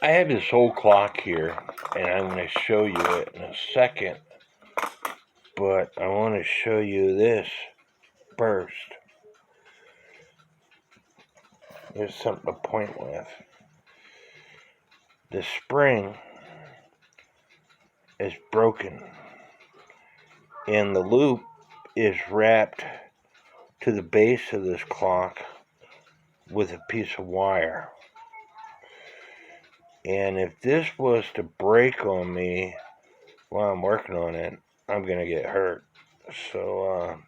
I have this old clock here, and I'm going to show you it in a second, but I want to show you this first. There's something to point with. The spring is broken, and the loop is wrapped to the base of this clock with a piece of wire. And if this was to break on me while I'm working on it, I'm going to get hurt. So,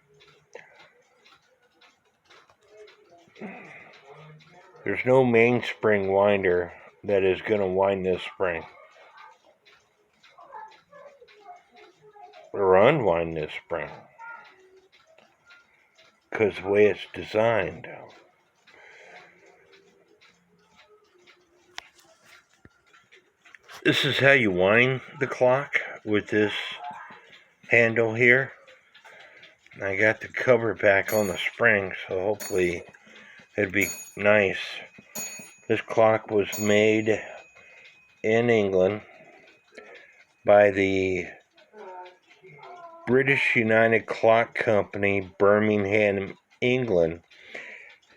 there's no mainspring winder that is going to wind this spring or unwind this spring, because the way it's designed. This is how you wind the clock with this handle here. I got the cover back on the spring, so hopefully it'd be nice. This clock was made in England by the British United Clock Company, Birmingham, England.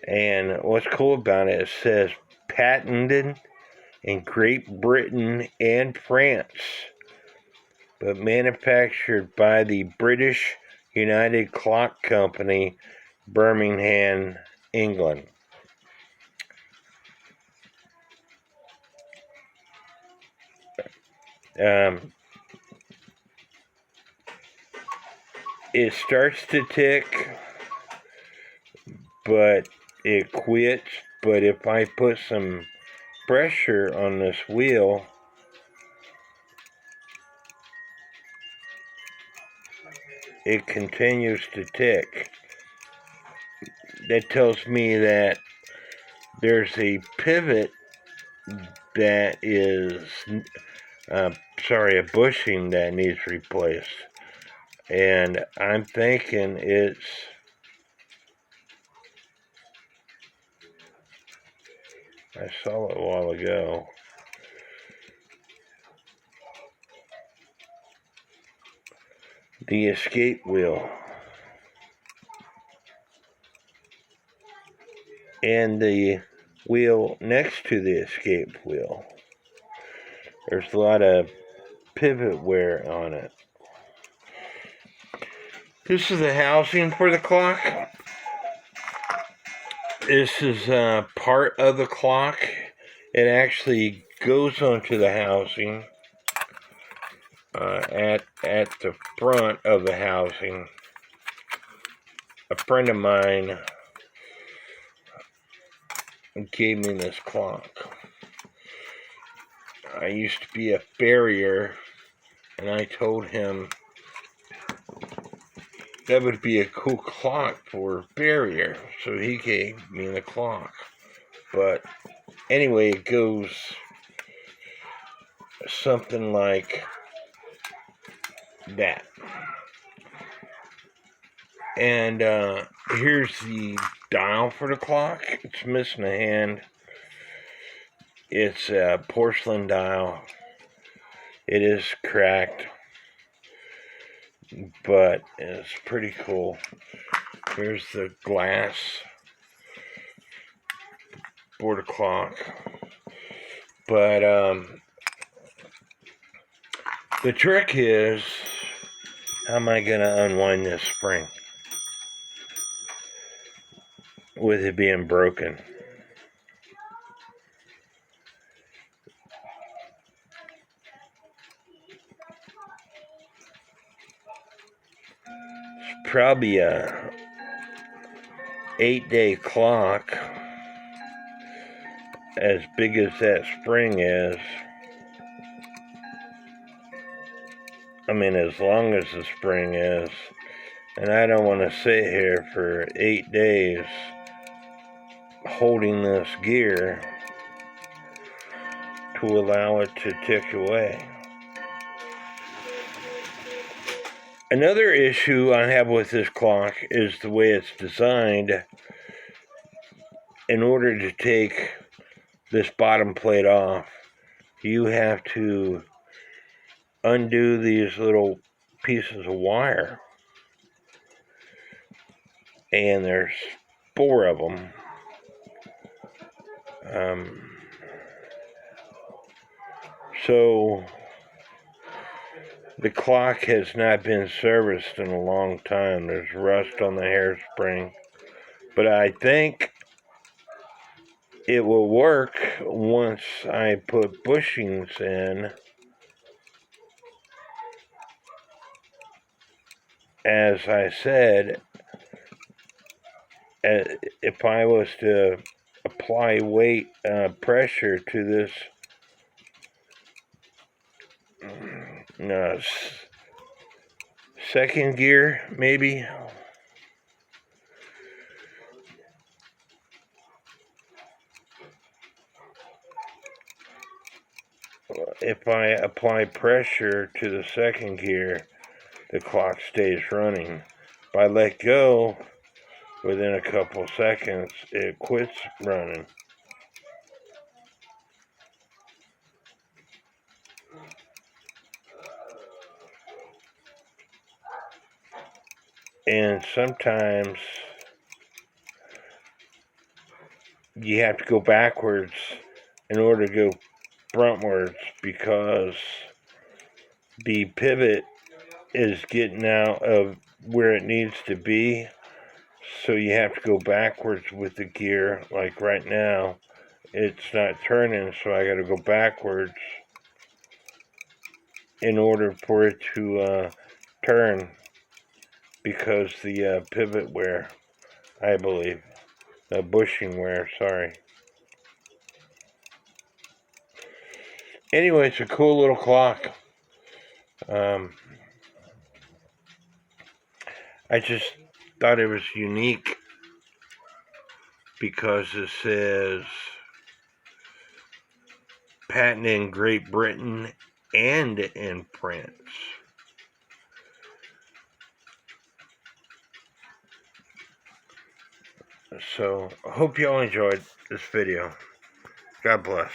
And what's cool about it, it says patented in Great Britain and France, but manufactured by the British United Clock Company, Birmingham, England. It starts to tick, but it quits. But if I put some pressure on this wheel, it continues to tick. That tells me that there's a pivot that is, a bushing that needs replaced. And I'm thinking it's I saw it a while ago. The escape wheel. And the wheel next to the escape wheel. There's a lot of pivot wear on it. This is the housing for the clock. This is part of the clock. It actually goes onto the housing at the front of the housing. A friend of mine gave me this clock. I used to be a farrier, and I told him that would be a cool clock for a farrier, so he gave me the clock. But anyway, it goes something like that. And here's the dial for the clock. It's missing a hand. It's a porcelain dial. It is cracked, but it's pretty cool. Here's the glass for the clock. But the trick is, how am I going to unwind this spring with it being broken? It's probably a 8-day clock, as big as that spring is. I mean, as long as the spring is. And I don't want to sit here for 8 days holding this gear to allow it to tick away. Another issue I have with this clock is the way it's designed. In order to take this bottom plate off, you have to undo these little pieces of wire. And there's 4 of them. So the clock has not been serviced in a long time. There's rust on the hairspring. But I think it will work once I put bushings in. As I said, if I was to apply weight, pressure to this second gear, maybe. If I apply pressure to the second gear, the clock stays running. If I let go, within a couple seconds, it quits running. And sometimes you have to go backwards in order to go frontwards because the pivot is getting out of where it needs to be. So you have to go backwards with the gear. Like right now, it's not turning, so I got to go backwards in order for it to turn, because the pivot wear, I believe, bushing wear, sorry. Anyway, it's a cool little clock. I just thought it was unique because it says patent in Great Britain and in France. So, I hope y'all enjoyed this video. God bless.